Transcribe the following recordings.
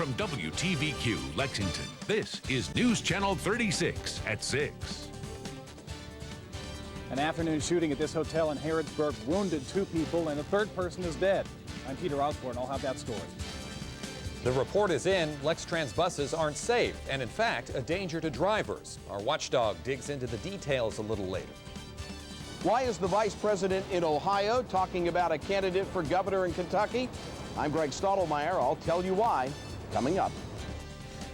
From WTVQ Lexington, this is News Channel 36 at 6. An afternoon shooting at this hotel in Harrodsburg wounded 2 people and a 3rd person is dead. I'm Peter Osborne. I'll have that story. The report is in. LexTrans buses aren't safe and, in fact, a danger to drivers. Our watchdog digs into the details a little later. Why is the vice president in Ohio talking about a candidate for governor in Kentucky? I'm Greg Stottlemyre. I'll tell you why coming up.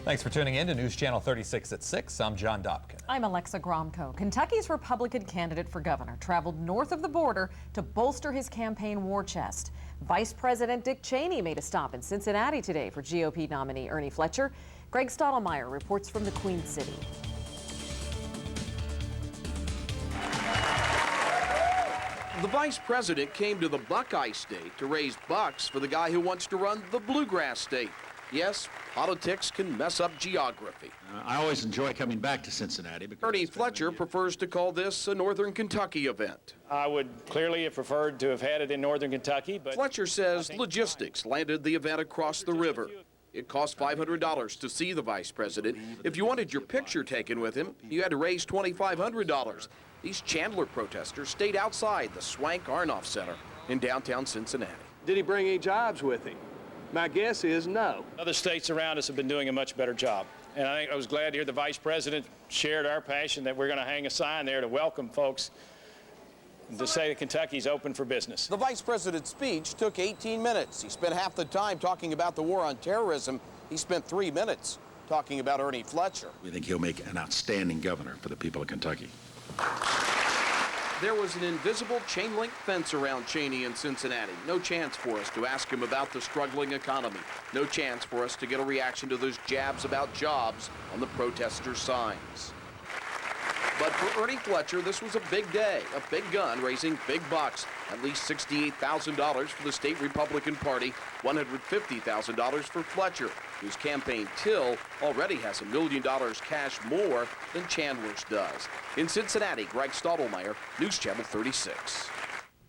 Thanks for tuning in to News Channel 36 at 6. I'm John Dobkin. I'm Alexa Gromko. Kentucky's Republican candidate for governor traveled north of the border to bolster his campaign war chest. Vice President Dick Cheney made a stop in Cincinnati today for GOP nominee Ernie Fletcher. Greg Stottlemyre reports from the Queen City. The vice president came to the Buckeye State to raise bucks for the guy who wants to run the Bluegrass State. Yes, politics can mess up geography. I always enjoy coming back to Cincinnati. Ernie Fletcher prefers to call this a Northern Kentucky event. I would clearly have preferred to have had it in Northern Kentucky, but Fletcher says logistics landed the event across the river. It cost $500 to see the vice president. If you wanted your picture taken with him, you had to raise $2,500. These Chandler protesters stayed outside the Swank Arnoff Center in downtown Cincinnati. Did he bring any jobs with him? My guess is no. other states around us have been doing a much better job. And I was glad to hear the vice president shared our passion that we're going to hang a sign there to welcome folks to say that Kentucky's open for business. The vice president's speech took 18 minutes. He spent half the time talking about the war on terrorism. He spent 3 minutes talking about Ernie Fletcher. We think he'll make an outstanding governor for the people of Kentucky. There was an invisible chain-link fence around Cheney in Cincinnati. No chance for us to ask him about the struggling economy. No chance for us to get a reaction to those jabs about jobs on the protesters' signs. But for Ernie Fletcher, this was a big day, a big gun raising big bucks. At least $68,000 for the state Republican Party, $150,000 for Fletcher, whose campaign till already has $1 million cash more than Chandler's does. In Cincinnati, Greg Stottlemyre, News Channel 36.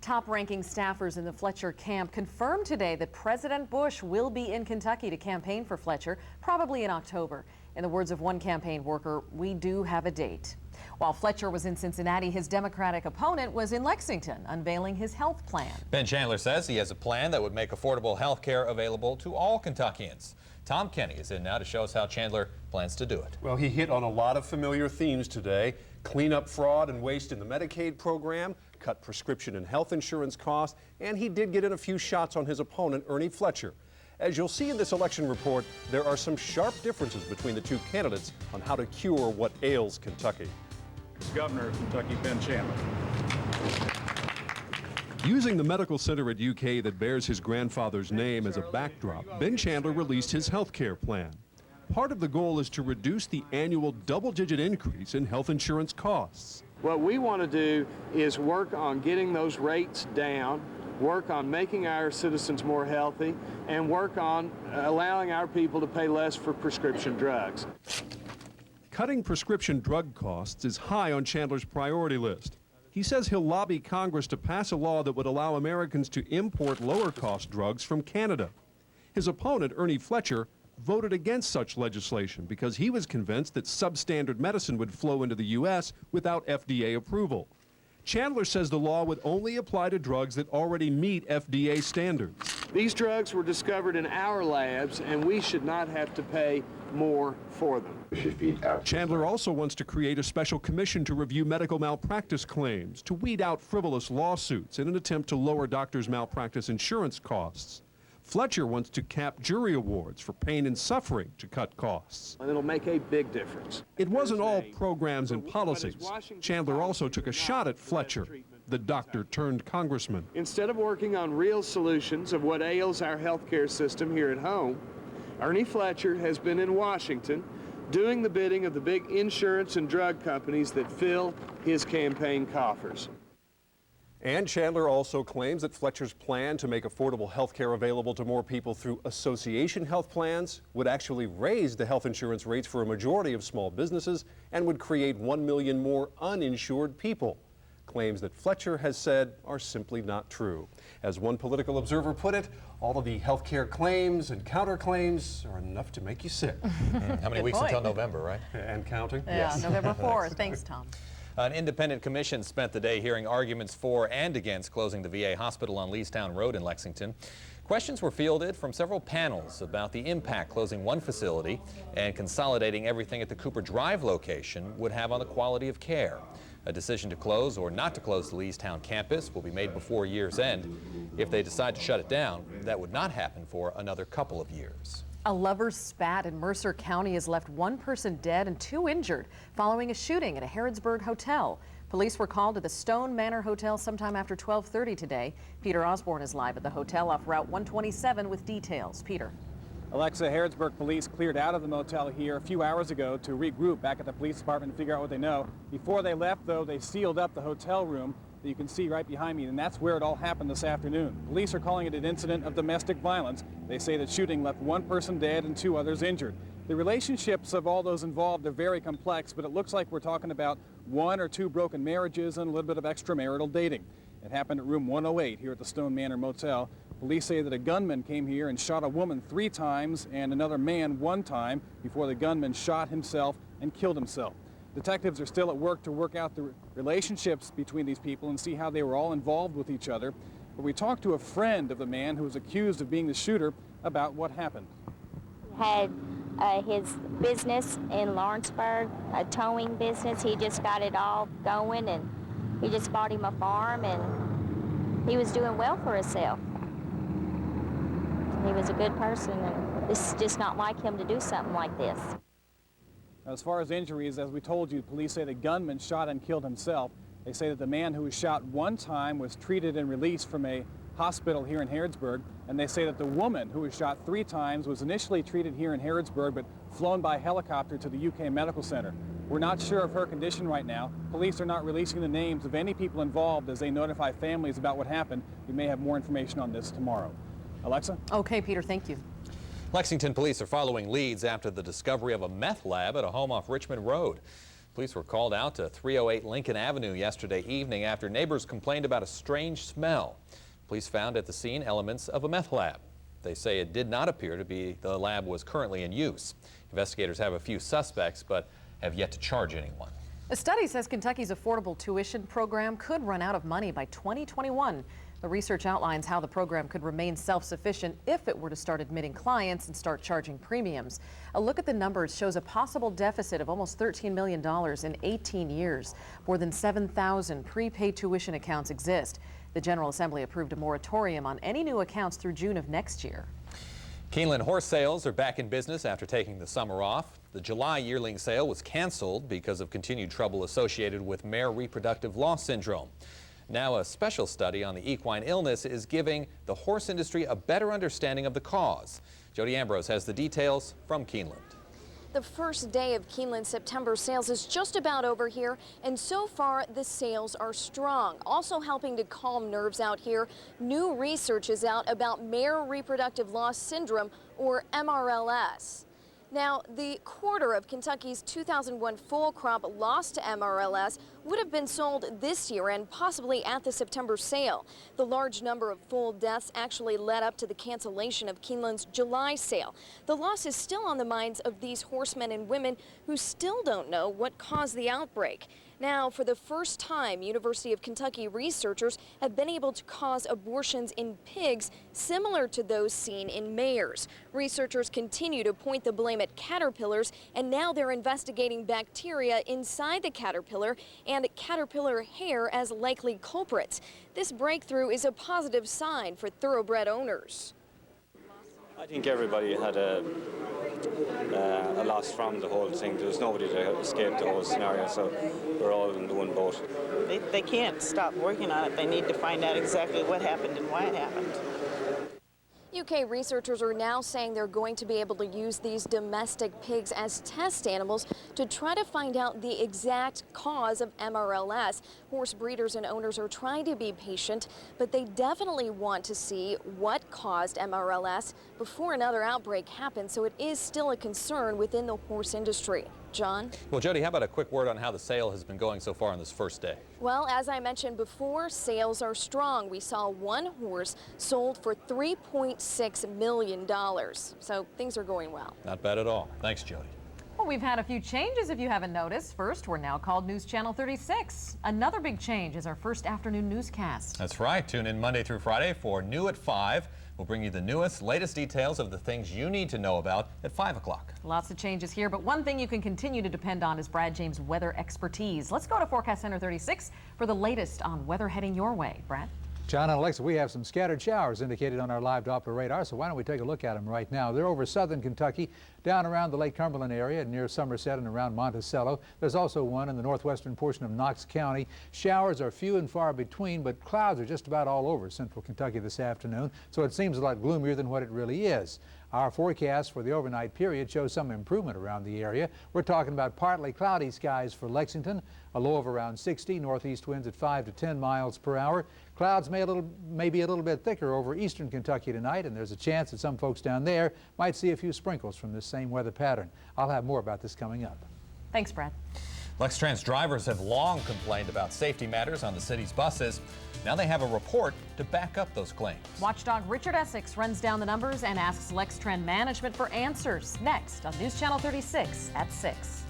Top-ranking staffers in the Fletcher camp confirmed today that President Bush will be in Kentucky to campaign for Fletcher, probably in October. In the words of one campaign worker, we do have a date. While Fletcher was in Cincinnati, his Democratic opponent was in Lexington, unveiling his health plan. Ben Chandler says he has a plan that would make affordable health care available to all Kentuckians. Tom Kenny is in now to show us how Chandler plans to do it. Well, he hit on a lot of familiar themes today. Clean up fraud and waste in the Medicaid program, cut prescription and health insurance costs, and he did get in a few shots on his opponent, Ernie Fletcher. As you'll see in this election report, there are some sharp differences between the two candidates on how to cure what ails Kentucky. Governor of Kentucky, Ben Chandler. Using the medical center at UK that bears his grandfather's name as a backdrop, Ben Chandler released his health care plan. Part of the goal is to reduce the annual double-digit increase in health insurance costs. What we want to do is work on getting those rates down, work on making our citizens more healthy, and work on allowing our people to pay less for prescription drugs. Cutting prescription drug costs is high on Chandler's priority list. He says he'll lobby Congress to pass a law that would allow Americans to import lower-cost drugs from Canada. His opponent, Ernie Fletcher, voted against such legislation because he was convinced that substandard medicine would flow into the U.S. without FDA approval. Chandler says the law would only apply to drugs that already meet FDA standards. These drugs were discovered in our labs, and we should not have to pay more for them. Chandler also wants to create a special commission to review medical malpractice claims, to weed out frivolous lawsuits in an attempt to lower doctors' malpractice insurance costs. Fletcher wants to cap jury awards for pain and suffering to cut costs. And it'll make a big difference. It wasn't all programs and policies. Chandler also took a shot at Fletcher, the doctor-turned-congressman. Instead of working on real solutions of what ails our healthcare system here at home, Ernie Fletcher has been in Washington doing the bidding of the big insurance and drug companies that fill his campaign coffers. And Chandler also claims that Fletcher's plan to make affordable health care available to more people through association health plans would actually raise the health insurance rates for a majority of small businesses and would create 1 million more uninsured people. claims that Fletcher has said are simply not true. As one political observer put it, all of the health care claims and counterclaims are enough to make you sick. How many weeks until November, right? And counting. Yeah, yes. November 4th. Thanks, Tom. An independent commission spent the day hearing arguments for and against closing the VA hospital on Leestown Road in Lexington. Questions were fielded from several panels about the impact closing one facility and consolidating everything at the Cooper Drive location would have on the quality of care. A decision to close or not to close the Leestown campus will be made before year's end. If they decide to shut it down, that would not happen for another couple of years. A lover's spat in Mercer County has left one person dead and 2 injured following a shooting at a Harrodsburg hotel. Police were called to the Stone Manor Hotel sometime after 12:30 today. Peter Osborne is live at the hotel off Route 127 with details. Peter. Alexa, Harrodsburg police cleared out of the motel here a few hours ago to regroup back at the police department and figure out what they know. Before they left, though, they sealed up the hotel room that you can see right behind me, and that's where it all happened this afternoon. Police are calling it an incident of domestic violence. They say the shooting left one person dead and 2 others injured. The relationships of all those involved are very complex, but it looks like we're talking about 1 or 2 broken marriages and a little bit of extramarital dating. It happened at room 108 here at the Stone Manor Motel. Police say that a gunman came here and shot a woman 3 times and another man 1 time before the gunman shot himself and killed himself. Detectives are still at work to work out the relationships between these people and see how they were all involved with each other. But we talked to a friend of the man who was accused of being the shooter about what happened. Had his business in Lawrenceburg, a towing business. He just got it all going, and he just bought him a farm, and he was doing well for himself. He was a good person, and it's just not like him to do something like this. As far as injuries, as we told you, police say the gunman shot and killed himself. They say that the man who was shot 1 time was treated and released from a hospital here in Harrodsburg, and they say that the woman who was shot 3 times was initially treated here in Harrodsburg but flown by helicopter to the UK Medical Center. We're not sure of her condition right now. Police are not releasing the names of any people involved as they notify families about what happened. We may have more information on this tomorrow. Alexa? Okay, Peter, thank you. Lexington police are following leads after the discovery of a meth lab at a home off Richmond Road. Police were called out to 308 Lincoln Avenue yesterday evening after neighbors complained about a strange smell. Police found at the scene elements of a meth lab. They say it did not appear to be the lab was currently in use. Investigators have a few suspects but have yet to charge anyone. A study says Kentucky's affordable tuition program could run out of money by 2021. The research outlines how the program could remain self-sufficient if it were to start admitting clients and start charging premiums. A look at the numbers shows a possible deficit of almost $13 million in 18 years. More than 7,000 prepaid tuition accounts exist. The General Assembly approved a moratorium on any new accounts through June of next year. Keeneland horse sales are back in business after taking the summer off. The July yearling sale was canceled because of continued trouble associated with mare reproductive loss syndrome. Now a special study on the equine illness is giving the horse industry a better understanding of the cause. Jody Ambrose has the details from Keeneland. The first day of Keeneland September sales is just about over here, and so far the sales are strong. Also helping to calm nerves out here, new research is out about mare reproductive loss syndrome, or MRLS. Now, the quarter of Kentucky's 2001 foal crop lost to MRLS would have been sold this year and possibly at the September sale. The large number of foal deaths actually led up to the cancellation of Keeneland's July sale. The loss is still on the minds of these horsemen and women who still don't know what caused the outbreak. Now, for the first time, University of Kentucky researchers have been able to cause abortions in pigs similar to those seen in mares. Researchers continue to point the blame at caterpillars, and now they're investigating bacteria inside the caterpillar and caterpillar hair as likely culprits. This breakthrough is a positive sign for thoroughbred owners. I think everybody had a loss from the whole thing. There was nobody that escaped the whole scenario, so we're all in the one boat. They can't stop working on it. They need to find out exactly what happened and why it happened. UK researchers are now saying they're going to be able to use these domestic pigs as test animals to try to find out the exact cause of MRLS. Horse breeders and owners are trying to be patient, but they definitely want to see what caused MRLS before another outbreak happens, so it is still a concern within the horse industry. John. Well, Jody, how about a quick word on how the sale has been going so far on this first day? Well, as I mentioned before, sales are strong. We saw one horse sold for $3.6 million. So things are going well. Not bad at all. Thanks, Jody. Well, we've had a few changes if you haven't noticed. First, we're now called News Channel 36. Another big change is our first afternoon newscast. That's right. Tune in Monday through Friday for New at 5. We'll bring you the newest, latest details of the things you need to know about at 5 o'clock. Lots of changes here, but one thing you can continue to depend on is Brad James' weather expertise. Let's go to Forecast Center 36 for the latest on weather heading your way. Brad? John and Alexa, we have some scattered showers indicated on our live Doppler radar, so why don't we take a look at them right now. They're over southern Kentucky, down around the Lake Cumberland area near Somerset and around Monticello. There's also one in the northwestern portion of Knox County. Showers are few and far between, but clouds are just about all over central Kentucky this afternoon, so it seems a lot gloomier than what it really is. Our forecast for the overnight period shows some improvement around the area. We're talking about partly cloudy skies for Lexington, a low of around 60, northeast winds at 5 to 10 miles per hour. Clouds may be a little bit thicker over eastern Kentucky tonight, and there's a chance that some folks down there might see a few sprinkles from this same weather pattern. I'll have more about this coming up. Thanks, Brad. LexTrans drivers have long complained about safety matters on the city's buses. Now they have a report to back up those claims. Watchdog Richard Essex runs down the numbers and asks LexTrans management for answers. Next on News Channel 36 at 6.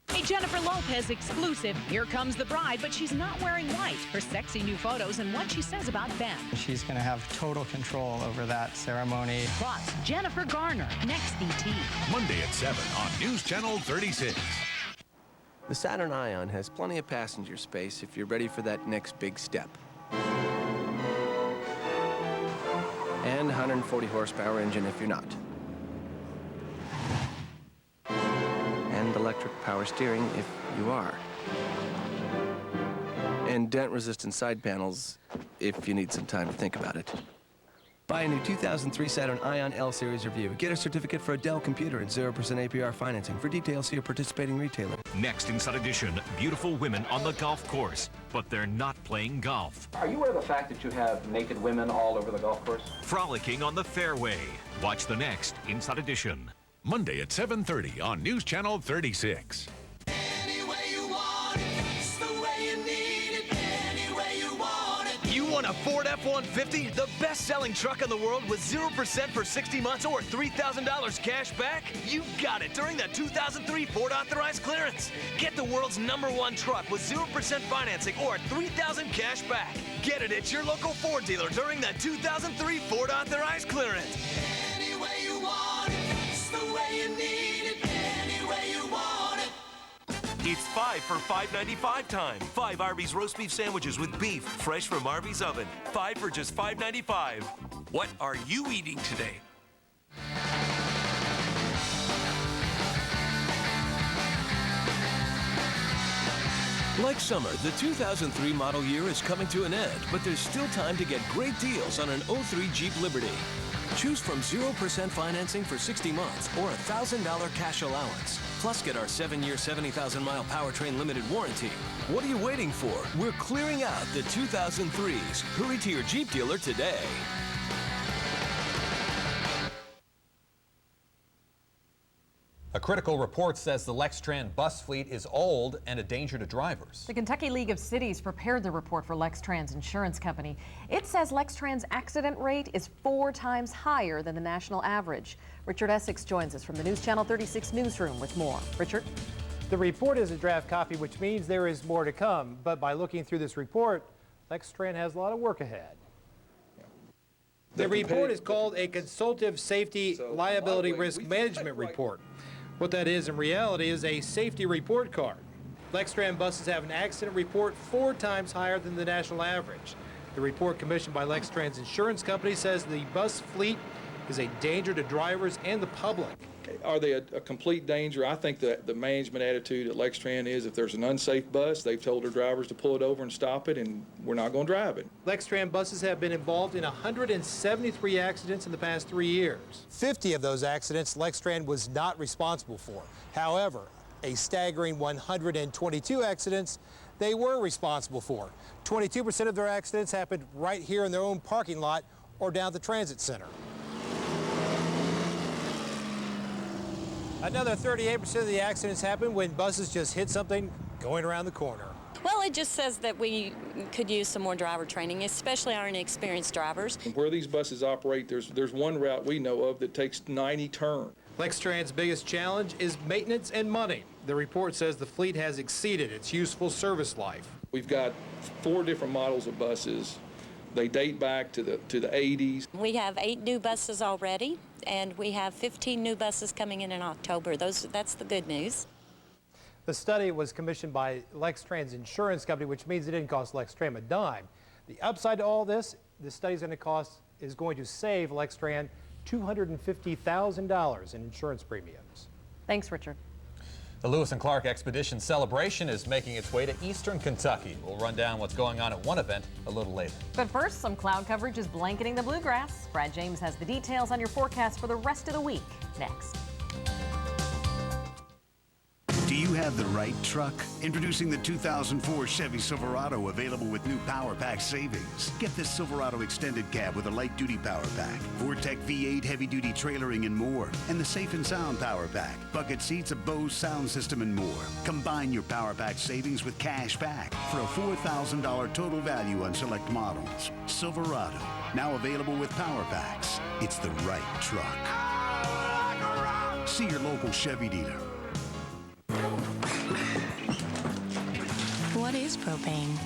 A Jennifer Lopez exclusive. Here comes the bride, but she's not wearing white. Her sexy new photos and what she says about Ben. She's going to have total control over that ceremony. Plus, Jennifer Garner, next ET. Monday at 7 on News Channel 36. The Saturn Ion has plenty of passenger space if you're ready for that next big step. And 140 horsepower engine if you're not. And electric power steering if you are. And dent-resistant side panels if you need some time to think about it. Buy a new 2003 Saturn Ion L Series review. Get a certificate for a Dell computer and 0% APR financing. For details, see your participating retailer. Next Inside Edition, beautiful women on the golf course, but they're not playing golf. Are you aware of the fact that you have naked women all over the golf course? Frolicking on the fairway. Watch the next Inside Edition. Monday at 7:30 on News Channel 36. You want a Ford F-150, the best-selling truck in the world with 0% for 60 months or $3,000 cash back? You got it during the 2003 Ford Authorized Clearance. Get the world's #1 truck with 0% financing or $3,000 cash back. Get it at your local Ford dealer during the 2003 Ford Authorized Clearance. Any way you want it, it's the way you need it, any way you want it. It's 5 for $5.95 time. 5 Arby's roast beef sandwiches with beef, fresh from Arby's oven. 5 for just $5.95. What are you eating today? Like summer, the 2003 model year is coming to an end, but there's still time to get great deals on an 03 Jeep Liberty. Choose from 0% financing for 60 months or a $1,000 cash allowance. Plus, get our 7-year, 70,000-mile powertrain limited warranty. What are you waiting for? We're clearing out the 2003s. Hurry to your Jeep dealer today. A critical report says the LexTrans bus fleet is old and a danger to drivers. The Kentucky League of Cities prepared the report for LexTrans Insurance Company. It says LexTrans' accident rate is 4 times higher than the national average. Richard Essex joins us from the News Channel 36 newsroom with more. Richard? The report is a draft copy, which means there is more to come. But by looking through this report, LexTrans has a lot of work ahead. The report is called a Consultative Safety Liability Risk Management Report. What that is in reality is a safety report card. LexTrans buses have an accident report 4 times higher than the national average. The report commissioned by LexTrans Insurance Company says the bus fleet is a danger to drivers and the public. Are they a complete danger? I think that the management attitude at LexTrans is if there's an unsafe bus, they've told their drivers to pull it over and stop it, and we're not going to drive it. LexTrans buses have been involved in 173 accidents in the past 3 years. 50 of those accidents LexTrans was not responsible for. However, a staggering 122 accidents they were responsible for. 22% of their accidents happened right here in their own parking lot or down at the transit center. Another 38% of the accidents happen when buses just hit something going around the corner. Well, it just says that we could use some more driver training, especially our inexperienced drivers. Where these buses operate, there's one route we know of that takes 90 turns. Lextran's biggest challenge is maintenance and money. The report says the fleet has exceeded its useful service life. We've got 4 different models of buses. They date back to the 80s. We have 8 new buses already, and we have 15 new buses coming in October. That's the good news. The study was commissioned by Lextran's insurance company, which means it didn't cost Lextran a dime. The upside to all this, the study's is going to save Lextran $250,000 in insurance premiums. Thanks, Richard. The Lewis and Clark Expedition Celebration is making its way to eastern Kentucky. We'll run down what's going on at one event a little later. But first, some cloud coverage is blanketing the bluegrass. Brad James has the details on your forecast for the rest of the week. Next. Do you have the right truck? Introducing the 2004 Chevy Silverado, available with new Power Pack savings. Get this Silverado extended cab with a light-duty Power Pack, Vortec V8 heavy-duty trailering and more, and the Safe and Sound Power Pack, bucket seats, a Bose sound system and more. Combine your Power Pack savings with cash back for a $4,000 total value on select models. Silverado, now available with Power Packs. It's the right truck. See your local Chevy dealer. What is propane?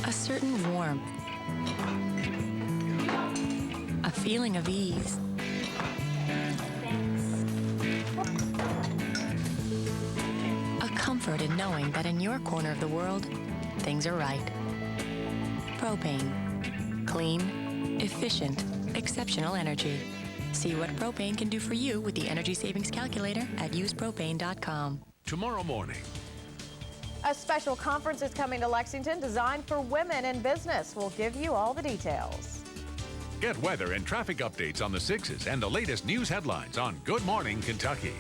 A certain warmth, a feeling of ease, a comfort in knowing that in your corner of the world, things are right. Propane. Clean, efficient, exceptional energy. See what propane can do for you with the energy savings calculator at usepropane.com. Tomorrow morning. A special conference is coming to Lexington designed for women in business. We'll give you all the details. Get weather and traffic updates on the 6s and the latest news headlines on Good Morning Kentucky.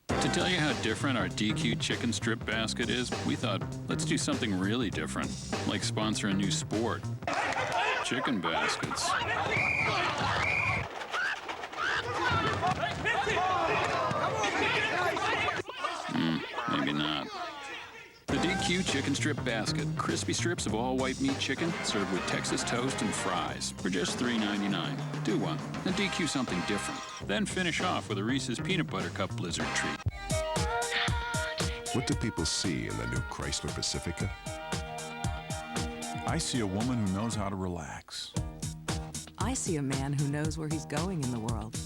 To tell you how different our DQ chicken strip basket is, we thought, let's do something really different, like sponsor a new sport. Chicken baskets. Maybe not. The DQ Chicken Strip Basket. Crispy strips of all-white meat chicken served with Texas toast and fries for just $3.99. Do one, then DQ something different. Then finish off with a Reese's Peanut Butter Cup Blizzard treat. What do people see in the new Chrysler Pacifica? I see a woman who knows how to relax. I see a man who knows where he's going in the world.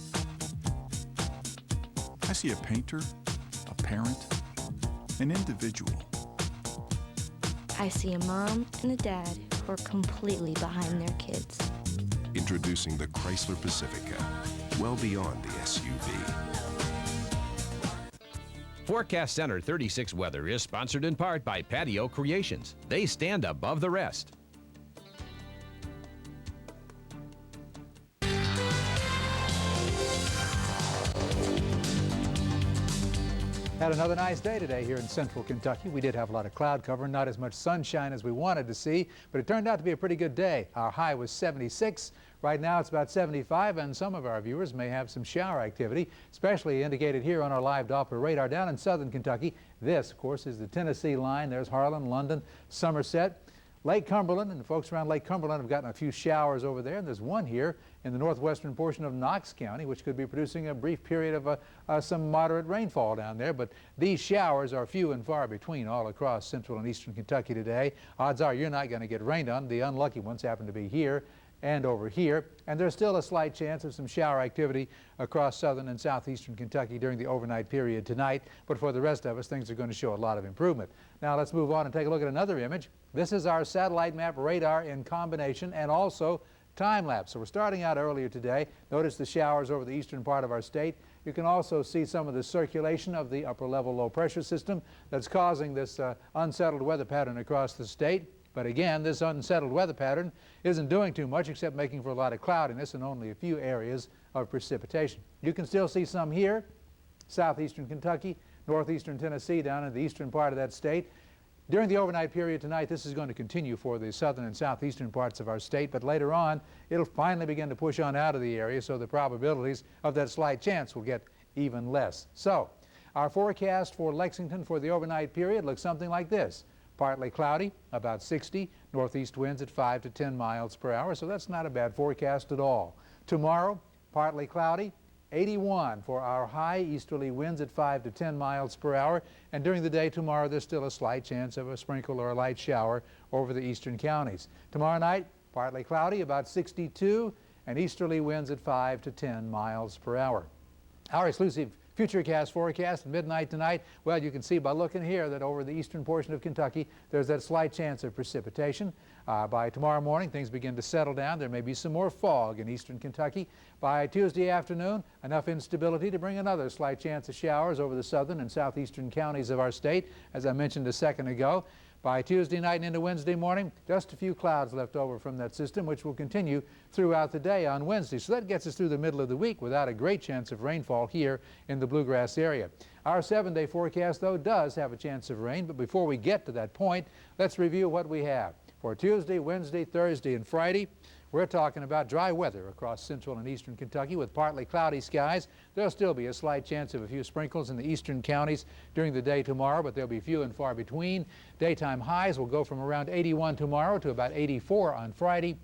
I see a painter, a parent, an individual. I see a mom and a dad who are completely behind their kids. Introducing the Chrysler Pacifica, well beyond the SUV. Forecast Center 36 weather is sponsored in part by Patio Creations. They stand above the rest. Had another nice day today here in central Kentucky. We did have a lot of cloud cover, not as much sunshine as we wanted to see, but it turned out to be a pretty good day. Our high was 76. Right now it's about 75, and some of our viewers may have some shower activity, especially indicated here on our live Doppler radar down in southern Kentucky. This, of course, is the Tennessee line. There's Harlan, London, Somerset, Lake Cumberland, and the folks around Lake Cumberland have gotten a few showers over there, and there's one here in the northwestern portion of Knox County, which could be producing a brief period of some moderate rainfall down there. But these showers are few and far between all across central and eastern Kentucky today. Odds are you're not going to get rained on. The unlucky ones happen to be here and over here, and there's still a slight chance of some shower activity across southern and southeastern Kentucky during the overnight period tonight, but for the rest of us, things are going to show a lot of improvement. Now let's move on and take a look at another image. This is our satellite map radar in combination and also time-lapse. So we're starting out earlier today. Notice the showers over the eastern part of our state. You can also see some of the circulation of the upper-level low-pressure system that's causing this unsettled weather pattern across the state. But again, this unsettled weather pattern isn't doing too much except making for a lot of cloudiness and only a few areas of precipitation. You can still see some here, southeastern Kentucky, northeastern Tennessee, down in the eastern part of that state. During the overnight period tonight, this is going to continue for the southern and southeastern parts of our state, but later on, it'll finally begin to push on out of the area, so the probabilities of that slight chance will get even less. So, our forecast for Lexington for the overnight period looks something like this. Partly cloudy, about 60, northeast winds at 5 to 10 miles per hour, so that's not a bad forecast at all. Tomorrow, partly cloudy, 81 for our high, easterly winds at 5 to 10 miles per hour. And during the day tomorrow, there's still a slight chance of a sprinkle or a light shower over the eastern counties. Tomorrow night, partly cloudy, about 62, and easterly winds at 5 to 10 miles per hour. Our exclusive Futurecast forecast at midnight tonight, well, you can see by looking here that over the eastern portion of Kentucky, there's that slight chance of precipitation. By tomorrow morning, things begin to settle down. There may be some more fog in eastern Kentucky. By Tuesday afternoon, enough instability to bring another slight chance of showers over the southern and southeastern counties of our state, as I mentioned a second ago. By Tuesday night and into Wednesday morning, just a few clouds left over from that system, which will continue throughout the day on Wednesday. So that gets us through the middle of the week without a great chance of rainfall here in the Bluegrass area. Our 7-day forecast, though, does have a chance of rain. But before we get to that point, let's review what we have. For Tuesday, Wednesday, Thursday, and Friday, we're talking about dry weather across central and eastern Kentucky with partly cloudy skies. There'll still be a slight chance of a few sprinkles in the eastern counties during the day tomorrow, but they'll be few and far between. Daytime highs will go from around 81 tomorrow to about 84 on Friday.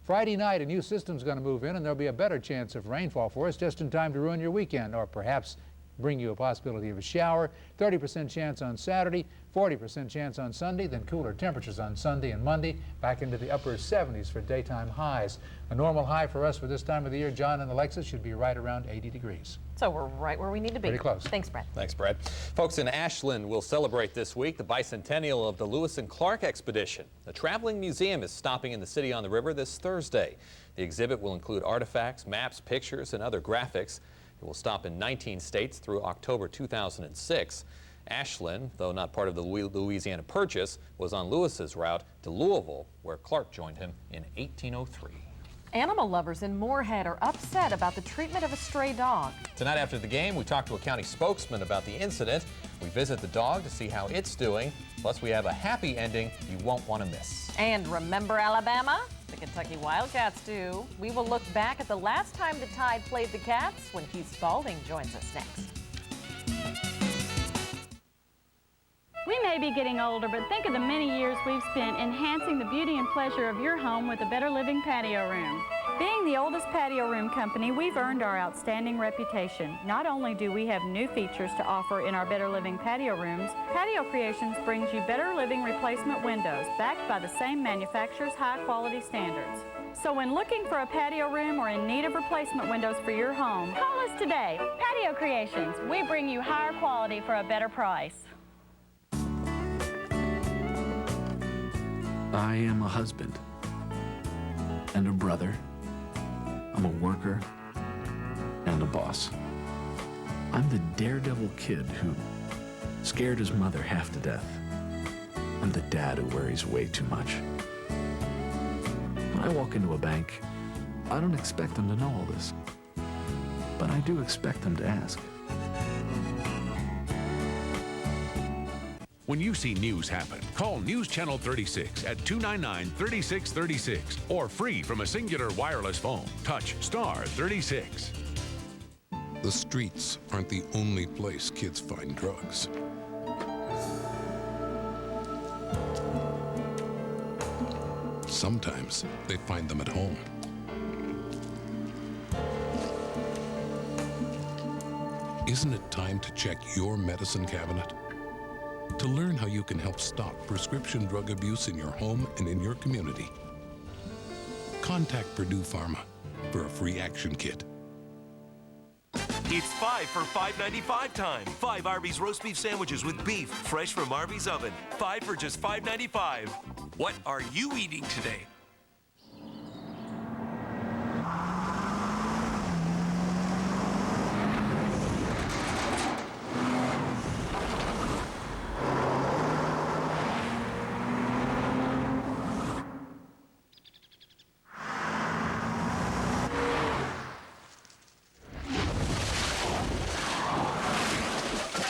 Friday night, a new system's going to move in, and there'll be a better chance of rainfall for us just in time to ruin your weekend, or perhaps bring you a possibility of a shower. 30% chance on Saturday, 40% chance on Sunday, then cooler temperatures on Sunday and Monday, back into the upper 70s for daytime highs. A normal high for us for this time of the year, John and Alexis, should be right around 80 degrees. So we're right where we need to be. Pretty close. Thanks, Brad. Thanks, Brad. Folks, in Ashland will celebrate this week the bicentennial of the Lewis and Clark expedition. The traveling museum is stopping in the City on the River this Thursday. The exhibit will include artifacts, maps, pictures, and other graphics. It will stop in 19 states through October 2006. Ashland, though not part of the Louisiana Purchase, was on Lewis's route to Louisville, where Clark joined him in 1803. Animal lovers in Moorhead are upset about the treatment of a stray dog. Tonight after the game, we talk to a county spokesman about the incident. We visit the dog to see how it's doing. Plus, we have a happy ending you won't want to miss. And remember Alabama? The Kentucky Wildcats do. We will look back at the last time the Tide played the Cats when Keith Spaulding joins us next. We may be getting older, but think of the many years we've spent enhancing the beauty and pleasure of your home with a Better Living patio room. Being the oldest patio room company, we've earned our outstanding reputation. Not only do we have new features to offer in our Better Living patio rooms, Patio Creations brings you Better Living replacement windows backed by the same manufacturer's high-quality standards. So when looking for a patio room or in need of replacement windows for your home, call us today. Patio Creations, we bring you higher quality for a better price. I am a husband and a brother. I'm a worker and a boss. I'm the daredevil kid who scared his mother half to death. I'm the dad who worries way too much. When I walk into a bank, I don't expect them to know all this, but I do expect them to ask. When you see news happen, call News Channel 36 at 299-3636 or free from a singular wireless phone. Touch *36. The streets aren't the only place kids find drugs. Sometimes they find them at home. Isn't it time to check your medicine cabinet? To learn how you can help stop prescription drug abuse in your home and in your community, contact Purdue Pharma for a free action kit. It's 5 for $5.95 time. 5 Arby's roast beef sandwiches with beef, fresh from Arby's oven. 5 for just $5.95. What are you eating today?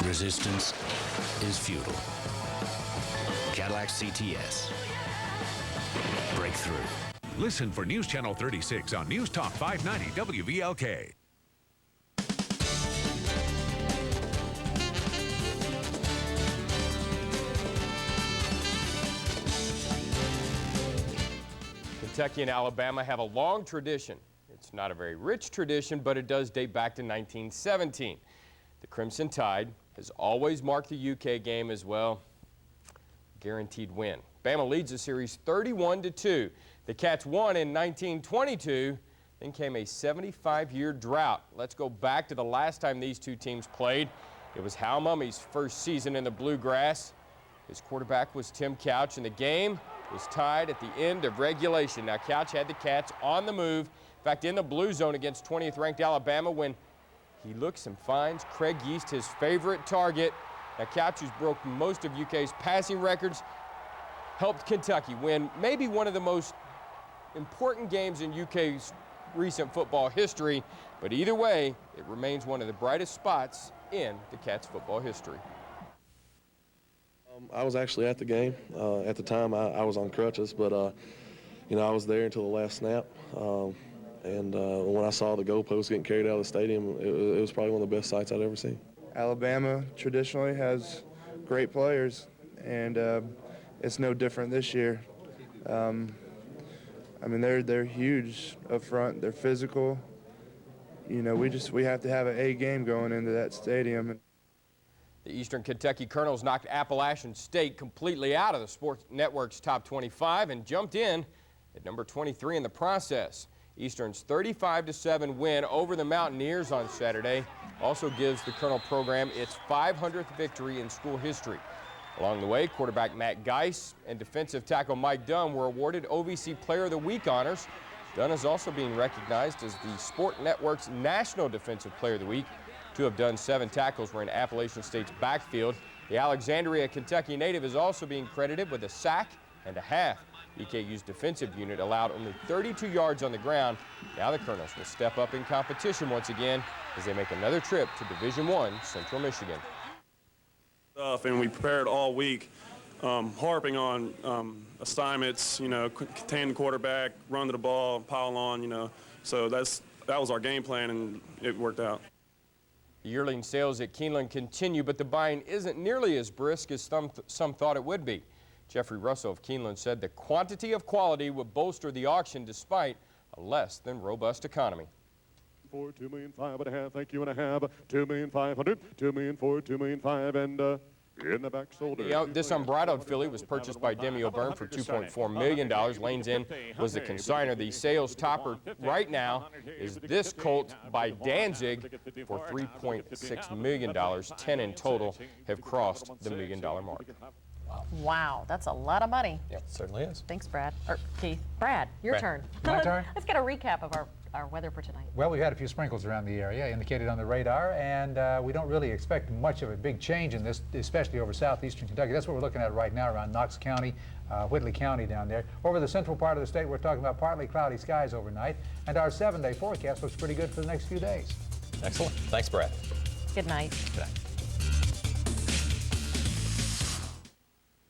Resistance is futile. Cadillac CTS. Breakthrough. Listen for News Channel 36 on News Talk 590 WVLK. Kentucky and Alabama have a long tradition. It's not a very rich tradition, but it does date back to 1917. The Crimson Tide has always marked the UK game as well. Guaranteed win. Bama leads the series 31-2. The Cats won in 1922. Then came a 75-year drought. Let's go back to the last time these two teams played. It was Hal Mummy's first season in the Bluegrass. His quarterback was Tim Couch, and the game was tied at the end of regulation. Now, Couch had the Cats on the move. In fact, in the blue zone against 20th-ranked Alabama when he looks and finds Craig Yeast, his favorite target. Now, Couch, who's broke most of UK's passing records, helped Kentucky win maybe one of the most important games in UK's recent football history, but either way, it remains one of the brightest spots in the Cats football history. I was actually at the game. At the time, I was on crutches, but you know, I was there until the last snap. And when I saw the goalpost getting carried out of the stadium, it was probably one of the best sights I'd ever seen. Alabama traditionally has great players, and it's no different this year. I mean, they're huge up front. They're physical. You know, we have to have an A game going into that stadium. The Eastern Kentucky Colonels knocked Appalachian State completely out of the Sports Network's top 25 and jumped in at number 23 in the process. Eastern's 35-7 win over the Mountaineers on Saturday also gives the Colonel program its 500th victory in school history. Along the way, quarterback Matt Geis and defensive tackle Mike Dunn were awarded OVC Player of the Week honors. Dunn is also being recognized as the Sport Network's National Defensive Player of the Week. Two of Dunn's 7 tackles were in Appalachian State's backfield. The Alexandria, Kentucky native is also being credited with a sack and a half. EKU's defensive unit allowed only 32 yards on the ground. Now the Colonels will step up in competition once again as they make another trip to Division I Central Michigan. And we prepared all week, harping on assignments, you know, contain the quarterback, run to the ball, pile on, you know. So that was our game plan, and it worked out. The yearling sales at Keeneland continue, but the buying isn't nearly as brisk as some thought it would be. Jeffrey Russell of Keeneland said the quantity of quality would bolster the auction despite a less than robust economy. For $2,500,000, thank you and a half. $2,500,000, $2,400,000, $2,500,000, and in the back shoulder. This unbridled filly was purchased by Demi O'Byrne for $2.4 million. Lanes Inn was the consignor. The sales topper right now is this colt by Danzig for $3.6 million. 10 in total have crossed the $1 million mark. Wow, that's a lot of money. Yep, it certainly is. Thanks, Brad. Or Keith. Brad, your turn. My turn? Let's get a recap of our weather for tonight. Well, we've had a few sprinkles around the area indicated on the radar, and we don't really expect much of a big change in this, especially over southeastern Kentucky. That's what we're looking at right now around Knox County, Whitley County down there. Over the central part of the state, we're talking about partly cloudy skies overnight, and our 7-day forecast looks pretty good for the next few days. Excellent. Thanks, Brad. Good night. Good night.